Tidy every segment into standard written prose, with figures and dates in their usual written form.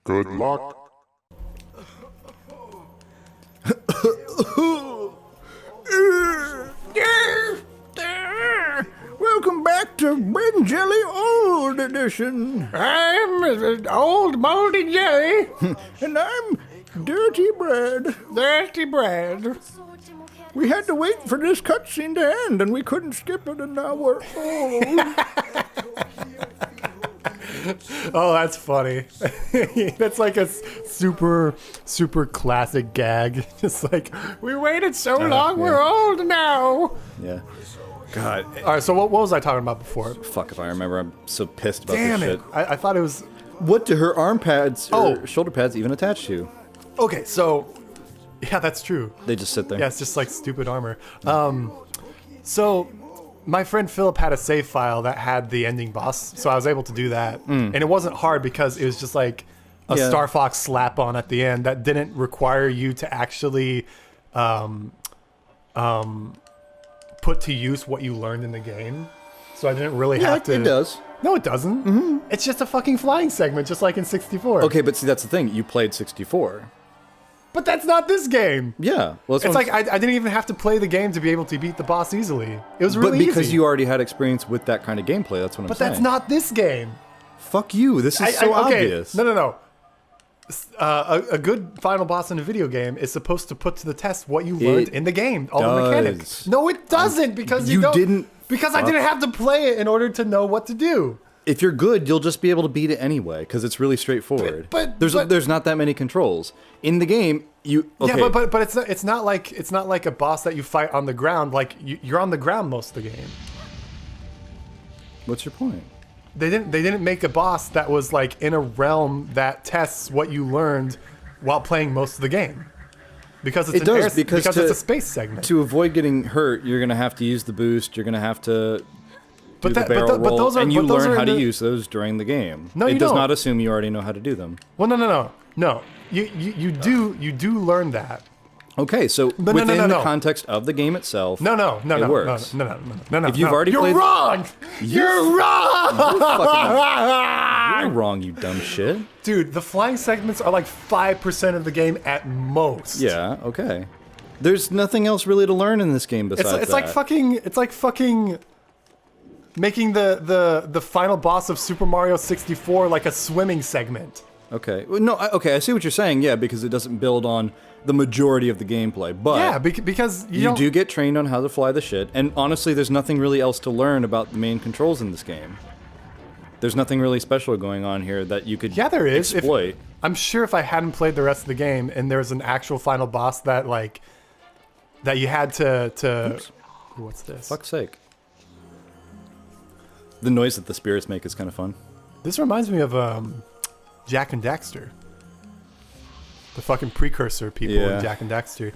Good luck. Welcome back to Bread&Jelly Old Edition. I'm old moldy jelly. And I'm Dirty Bread. Dirty bread. We had to wait for this cutscene to end, and we couldn't skip it, and now we're old. Oh, that's funny. That's like a super classic gag. Just like, we waited so long, we're old now. Yeah. God. All right, so what was I talking about before? Fuck if I remember. I'm so pissed about Damn this it. shit. I thought it was... What do her arm pads or Oh. shoulder pads even attach to? Okay, so... Yeah, that's true. They just sit there. Yeah, it's just like stupid armor. So my friend Philip had a save file that had the ending boss, so I was able to do that. And it wasn't hard because it was just like a Yeah. Star Fox slap on at the end that didn't require you to actually put to use what you learned in the game. So I didn't really Yeah, have to... it does. No, it doesn't. Mm-hmm. It's just a fucking flying segment, just like in 64. Okay, but see, that's the thing. You played 64. But that's not this game. Yeah. Well, It's like I didn't even have to play the game to be able to beat the boss easily. It was really But because easy. you already had experience with that kind of gameplay, that's what I'm But saying. that's not this game. Fuck you. This is so okay. obvious. No. A good final boss in a video game is supposed to put to the test what you learned in the game, all the mechanics. does. No, it doesn't because You don't, didn't Because I didn't have to play it in order to know what to do. If you're good, you'll just be able to beat it anyway because it's really straightforward. But- there's not that many controls in the game. Okay. Yeah, but it's not like a boss that you fight on the ground. Like you're on the ground most of the game. What's your point? They didn't make a boss that was like in a realm that tests what you learned while playing most of the game. Because it's because it's a space segment. To avoid getting hurt, you're gonna have to use the boost. You're gonna have to do the but barrel roll, those are and you but those learn are how in to the- use those during the game. No, it you does don't. not assume you already know how to do them. Well, no. You do learn that. Okay, so No, within the no. context of the game itself, No. It works. No. If you've already You're played- wrong. You're wrong. You're wrong, you dumb shit. Dude, the flying segments are like 5% of the game at most. Yeah, okay. There's nothing else really to learn in this game besides It's that. like fucking making the final boss of Super Mario 64 like a swimming segment. Okay. Well, no, I see what you're saying, yeah, because it doesn't build on the majority of the gameplay. But Yeah, because you do get trained on how to fly the shit, and honestly, there's nothing really else to learn about the main controls in this game. There's nothing really special going on here that you could Yeah, there is. exploit. I'm sure if I hadn't played the rest of the game and there was an actual final boss that you had to Oops. What's this? Fuck's sake. The noise that the spirits make is kind of fun. This reminds me of Jack and Daxter. The fucking precursor people Yeah. in Jack and Daxter.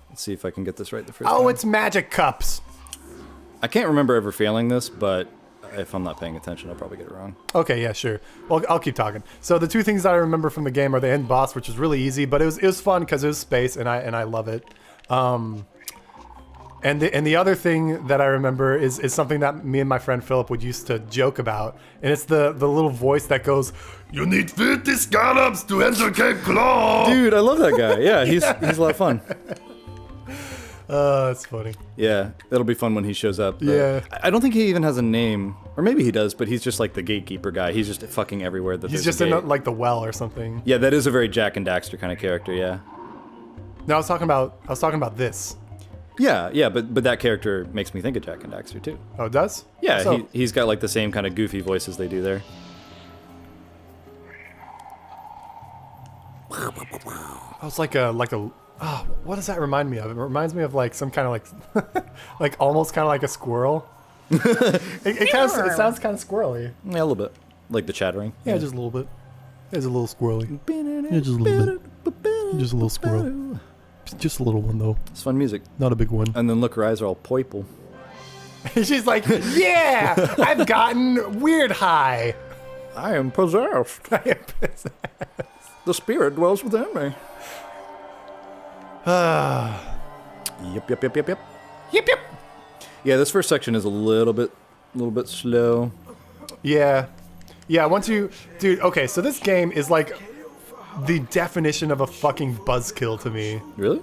Let's see if I can get this right the first time. Oh, it's magic cups. I can't remember ever failing this, but if I'm not paying attention, I'll probably get it wrong. Okay, yeah, sure. Well, I'll keep talking. So the two things that I remember from the game are the end boss, which was really easy, but it was fun because it was space, and I love it. And the other thing that I remember is something that me and my friend Philip would used to joke about, and it's the little voice that goes, "You need 50 scallops to enter Cape Claw." Dude, I love that guy. Yeah, he's a lot of fun. That's funny. Yeah, it'll be fun when he shows up. Yeah. I don't think he even has a name, or maybe he does, but he's just like the gatekeeper guy. He's just fucking everywhere that He's there's just a in gate. like the well or something. Yeah, that is a very Jack and Daxter kind of character. Yeah. No, I was talking about this. Yeah, but that character makes me think of Jack and Daxter too. Oh, it does? Yeah, So, he's got like the same kind of goofy voices they do there. I was like a oh, what does that remind me of? It reminds me of like some kind of like like almost kind of like a squirrel. it sounds kind of squirrely. Yeah, a little bit. Like the chattering. Yeah, just a little bit. It's a little squirrely. Yeah, just a little bit. Just a little squirrel. Just a little one though. It's fun music. Not a big one. And then look, her eyes are all purple. She's like, yeah, I've gotten weird high. I am possessed. The spirit dwells within me. Yep. Yep, yep. Yeah, this first section is a little bit slow. Yeah. Yeah, once you... Dude, okay, so this game is like the definition of a fucking buzzkill to me. Really?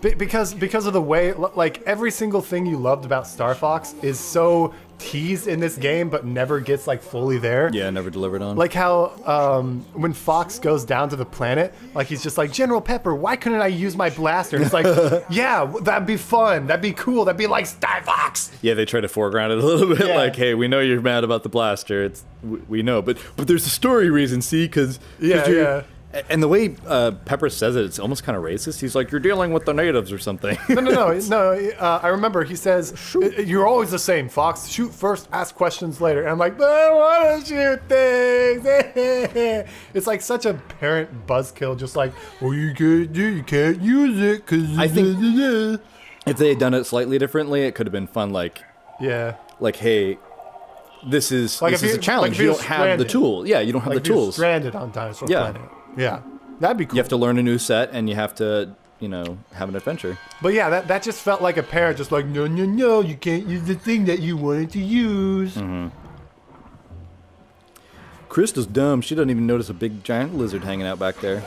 Because of the way, like, every single thing you loved about Star Fox is so teased in this game, but never gets, like, fully there. Yeah, never delivered on. Like how when Fox goes down to the planet, like, he's just like, General Pepper, why couldn't I use my blaster? And it's like, yeah, that'd be fun. That'd be cool. That'd be like Star Fox. Yeah, they try to foreground it a little bit. Yeah. Like, hey, we know you're mad about the blaster. We know, but there's a story reason. See, because Yeah. And the way Pepper says it, it's almost kind of racist. He's like, you're dealing with the natives or something. No. I remember he says, "You're always the same, Fox. Shoot first, ask questions later." And I'm like, "I don't want to shoot things." It's like such a parent buzzkill, just like, "Well, you can't use it because." I think if they had done it slightly differently, it could have been fun. Like, hey, this is Like this if is you- a challenge. like if You you're don't have the stranded. tool. Yeah, you don't have like the you're tools. stranded on Dinosaur Yeah. Planet. Yeah, that'd be cool. You have to learn a new set, and you have to, have an adventure. But yeah, that just felt like a parent just like, no, you can't use the thing that you wanted to use. Mm-hmm. Krista's dumb. She doesn't even notice a big giant lizard hanging out back there.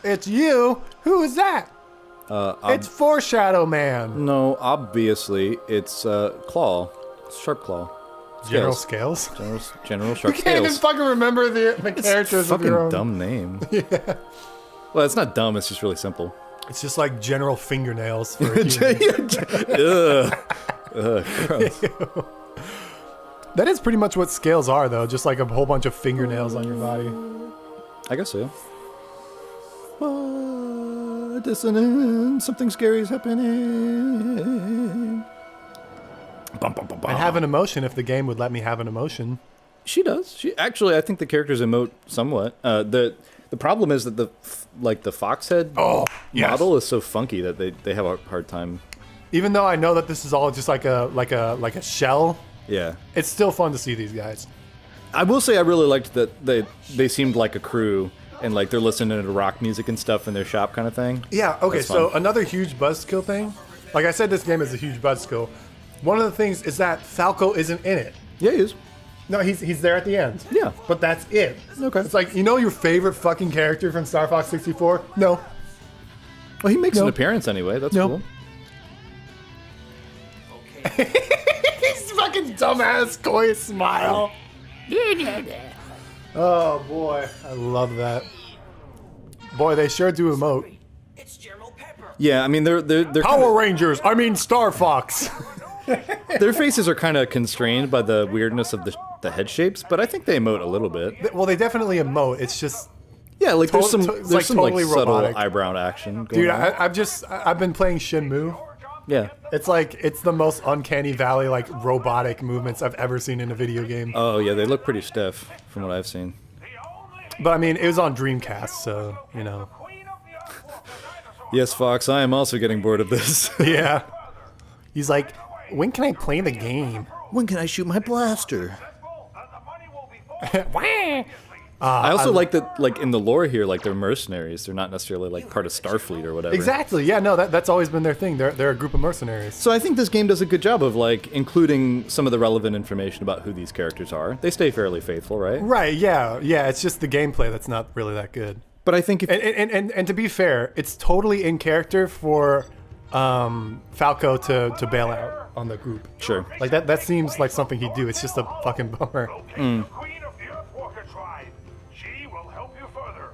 It's you. Who is that? It's Foreshadow Man. No, obviously it's Claw, Sharp Claw. General Scales. Scales. General Sharp You can't even Scales. fucking remember the characters of your Fucking own. dumb name. Yeah. Well, it's not dumb. It's just really simple. It's just like General Fingernails for a human. Gross. That is pretty much what scales are, though. Just like a whole bunch of fingernails on your body. I guess so. Dissonance. Something scary is happening. Bum, bum, bum, bum. I'd have an emotion if the game would let me have an emotion. She does. She actually, I think the characters emote somewhat. The problem is that the fox head model is so funky that they have a hard time. Even though I know that this is all just like a shell, Yeah. it's still fun to see these guys. I will say I really liked that they seemed like a crew and like they're listening to rock music and stuff in their shop kind of thing. Yeah, okay, That's so fun. another huge buzzkill thing. Like I said, this game is a huge buzzkill. One of the things is that Falco isn't in it. Yeah, he is. No, he's there at the end. Yeah. But that's it. Okay. It's like, your favorite fucking character from Star Fox 64? No. Well, he makes No. an appearance anyway. That's No. cool. He's fucking dumbass coy smile. Oh boy, I love that. Boy, they sure do emote. Yeah, I mean they're Power Rangers, I mean Star Fox. their faces are kind of constrained by the weirdness of the head shapes, but I think they emote a little bit. Well, they definitely emote. It's just, Yeah, like there's some it's like totally subtle robotic. eyebrow action going dude, on. I've been playing Shenmue. Yeah. It's like, it's the most uncanny valley, like, robotic movements I've ever seen in a video game. Oh yeah, they look pretty stiff from what I've seen. But I mean, it was on Dreamcast, so, Yes, Fox, I am also getting bored of this. Yeah. He's like, when can I play the game? When can I shoot my blaster? Wah! I also like that, like in the lore here, like they're mercenaries. They're not necessarily like part of Starfleet or whatever. Exactly. Yeah, no, that's always been their thing. They're a group of mercenaries. So I think this game does a good job of like including some of the relevant information about who these characters are. They stay fairly faithful, right? Right, yeah. It's just the gameplay that's not really that good. But I think if And to be fair, it's totally in character for Falco to bail out on the group. sure. Like that seems like something he'd do. It's just a fucking bummer. Queen of the Earthwalker tribe. She will help you further.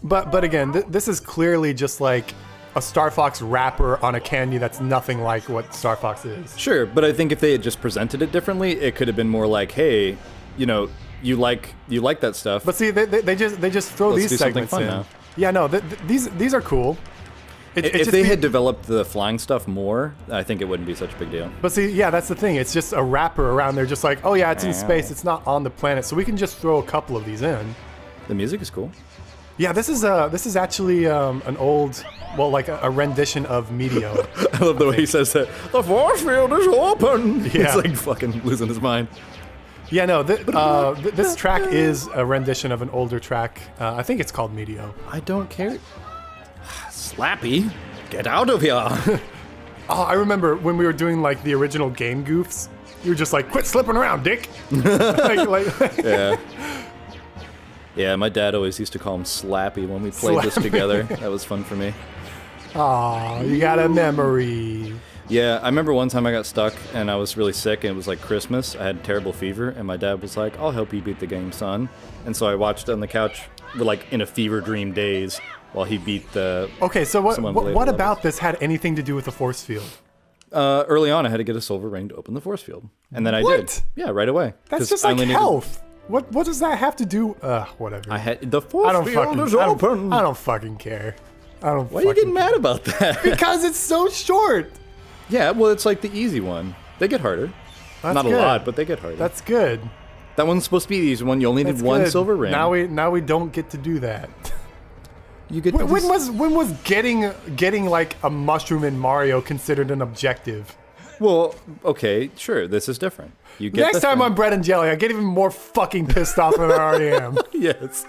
But again, this is clearly just like a Star Fox wrapper on a candy that's nothing like what Star Fox is. Sure, but I think if they had just presented it differently, it could have been more like, hey, you like that stuff. But see, they just throw Let's these do something segments fun in. now. Yeah, no, these are cool. If they had developed the flying stuff more, I think it wouldn't be such a big deal. But see, yeah, that's the thing. It's just a wrapper around there, just like, oh yeah, it's in space. It's not on the planet, so we can just throw a couple of these in. The music is cool. Yeah, this is actually an old, well, like a rendition of Meteo. I love the way he says that. The force field is open. Yeah. He's like fucking losing his mind. Yeah, no, this track is a rendition of an older track. I think it's called Meteo. I don't care. Slappy, get out of here. Oh, I remember when we were doing like the original game goofs. You were just like, quit slipping around, dick. like, Yeah. Yeah, my dad always used to call him Slappy when we played this together. That was fun for me. Aw, you got a memory. Yeah, I remember one time I got stuck and I was really sick and it was like Christmas. I had terrible fever and my dad was like, I'll help you beat the game, son. And so I watched on the couch like in a fever dream daze while he beat the... Okay, so what about this had anything to do with the force field? Early on, I had to get a silver ring to open the force field. And then I did. Yeah, right away. That's just like health. What does that have to do? Whatever. I had the force field is open. I don't fucking care. Why are you getting mad about that? Because it's so short. Yeah, well, it's like the easy one. They get harder. Not a lot, but they get harder. That's good. That one's supposed to be the easy one. You only need one silver ring. Now we don't get to do that. You get. When was getting like a mushroom in Mario considered an objective? Well, okay, sure. This is different. You get Next time on Bread and Jelly, I get even more fucking pissed off than I already am. Yes.